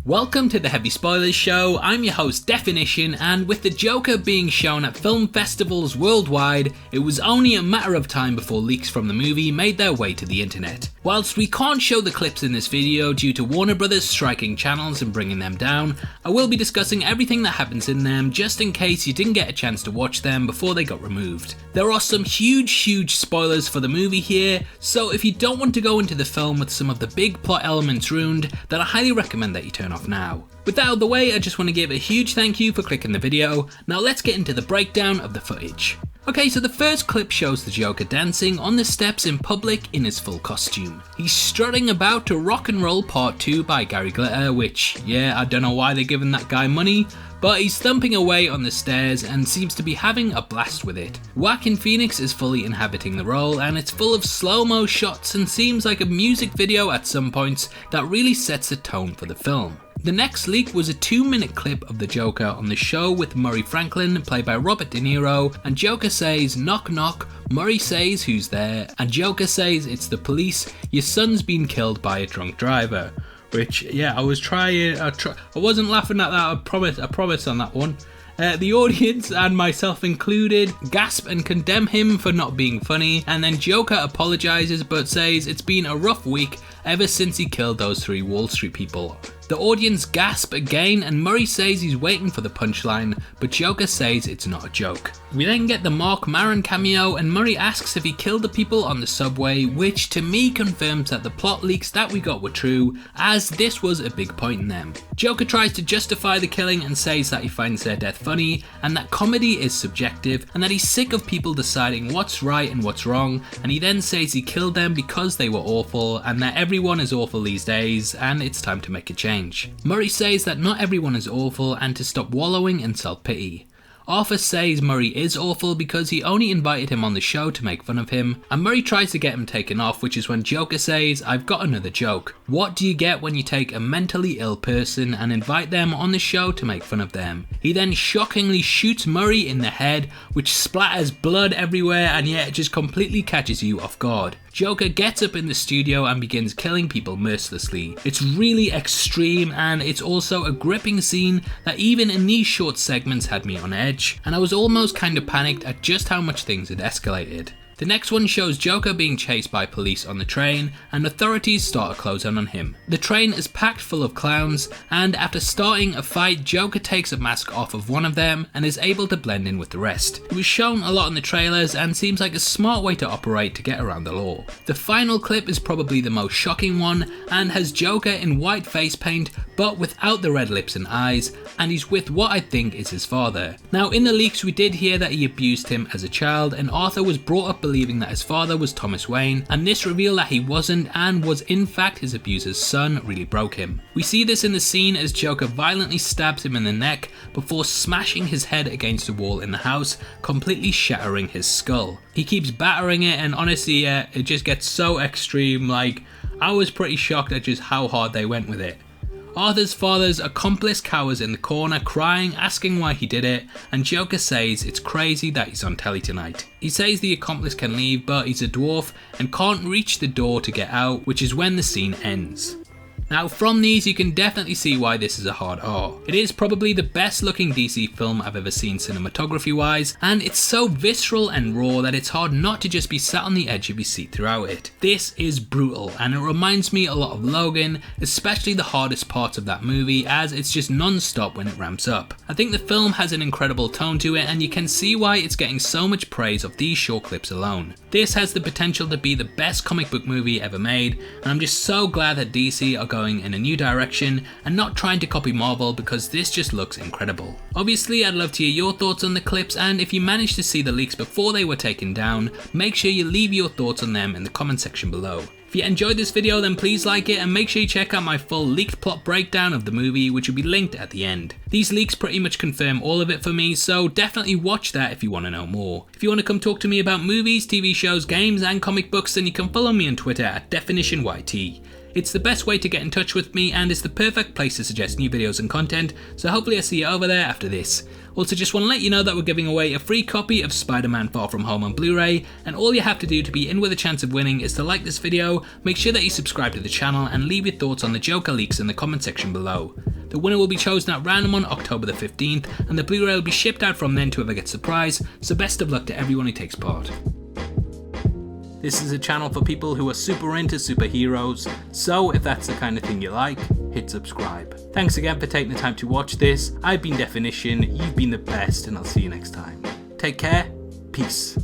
Welcome to the Heavy Spoilers Show. I'm your host Definition, and with the Joker being shown at film festivals worldwide, it was only a matter of time before leaks from the movie made their way to the internet. Whilst we can't show the clips in this video due to Warner Brothers striking channels and bringing them down, I will be discussing everything that happens in them just in case you didn't get a chance to watch them before they got removed. There are some huge spoilers for the movie here, so if you don't want to go into the film with some of the big plot elements ruined, then I highly recommend that you turn off now. With that out of the way, I just want to give a huge thank you for clicking the video. Now let's get into the breakdown of the footage. Okay, so the first clip shows the Joker dancing on the steps in public in his full costume. He's strutting about to Rock and Roll Part 2 by Gary Glitter, which, yeah, I don't know why they're giving that guy money, but he's thumping away on the stairs and seems to be having a blast with it. Joaquin Phoenix is fully inhabiting the role, and it's full of slow-mo shots and seems like a music video at some points that really sets the tone for the film. The next leak was a 2-minute clip of the Joker on the show with Murray Franklin, played by Robert De Niro, and Joker says, "Knock knock," Murray says, "Who's there?" and Joker says, "It's the police, your son's been killed by a drunk driver." Which, yeah, I wasn't laughing at that, I promise on that one. The audience, and myself included, gasp and condemn him for not being funny, and then Joker apologises but says it's been a rough week ever since he killed those 3 Wall Street people. The audience gasp again, and Murray says he's waiting for the punchline, but Joker says it's not a joke. We then get the Mark Maron cameo, and Murray asks if he killed the people on the subway, which to me confirms that the plot leaks that we got were true, as this was a big point in them. Joker tries to justify the killing and says that he finds their death funny, and that comedy is subjective, and that he's sick of people deciding what's right and what's wrong, and he then says he killed them because they were awful, and that everyone is awful these days, and it's time to make a change. Murray says that not everyone is awful and to stop wallowing in self-pity. Arthur says Murray is awful because he only invited him on the show to make fun of him, and Murray tries to get him taken off, which is when Joker says, "I've got another joke. What do you get when you take a mentally ill person and invite them on the show to make fun of them?" He then shockingly shoots Murray in the head, which splatters blood everywhere, and yet it just completely catches you off guard. Joker gets up in the studio and begins killing people mercilessly. It's really extreme, and it's also a gripping scene that even in these short segments had me on edge, and I was almost kind of panicked at just how much things had escalated. The next one shows Joker being chased by police on the train, and authorities start to close in on him. The train is packed full of clowns, and after starting a fight, Joker takes a mask off of one of them and is able to blend in with the rest. It was shown a lot in the trailers and seems like a smart way to operate to get around the law. The final clip is probably the most shocking one and has Joker in white face paint but without the red lips and eyes, and he's with what I think is his father. Now in the leaks we did hear that he abused him as a child, and Arthur was brought up believing that his father was Thomas Wayne, and this reveal that he wasn't and was in fact his abuser's son really broke him. We see this in the scene as Joker violently stabs him in the neck before smashing his head against the wall in the house, completely shattering his skull. He keeps battering it, and honestly, it just gets so extreme. Like, I was pretty shocked at just how hard they went with it. Arthur's father's accomplice cowers in the corner crying, asking why he did it, and Joker says it's crazy that he's on telly tonight. He says the accomplice can leave, but he's a dwarf and can't reach the door to get out, which is when the scene ends. Now from these you can definitely see why this is a hard R. It is probably the best looking DC film I've ever seen cinematography wise, and it's so visceral and raw that it's hard not to just be sat on the edge of your seat throughout it. This is brutal, and it reminds me a lot of Logan, especially the hardest parts of that movie, as it's just non-stop when it ramps up. I think the film has an incredible tone to it, and you can see why it's getting so much praise of these short clips alone. This has the potential to be the best comic book movie ever made, and I'm just so glad that DC are going in a new direction and not trying to copy Marvel, because this just looks incredible. Obviously I'd love to hear your thoughts on the clips, and if you managed to see the leaks before they were taken down, make sure you leave your thoughts on them in the comment section below. If you enjoyed this video then please like it, and make sure you check out my full leaked plot breakdown of the movie, which will be linked at the end. These leaks pretty much confirm all of it for me, so definitely watch that if you want to know more. If you want to come talk to me about movies, TV shows, games and comic books, then you can follow me on Twitter at DefinitionYT. It's the best way to get in touch with me and is the perfect place to suggest new videos and content, so hopefully I see you over there after this. Also, just want to let you know that we're giving away a free copy of Spider-Man Far From Home on Blu-ray, and all you have to do to be in with a chance of winning is to like this video, make sure that you subscribe to the channel, and leave your thoughts on the Joker leaks in the comment section below. The winner will be chosen at random on October the 15th, and the Blu-ray will be shipped out from then to whoever gets the prize, so best of luck to everyone who takes part. This is a channel for people who are super into superheroes, so if that's the kind of thing you like, hit subscribe. Thanks again for taking the time to watch this. I've been Definition, you've been the best, and I'll see you next time. Take care, peace.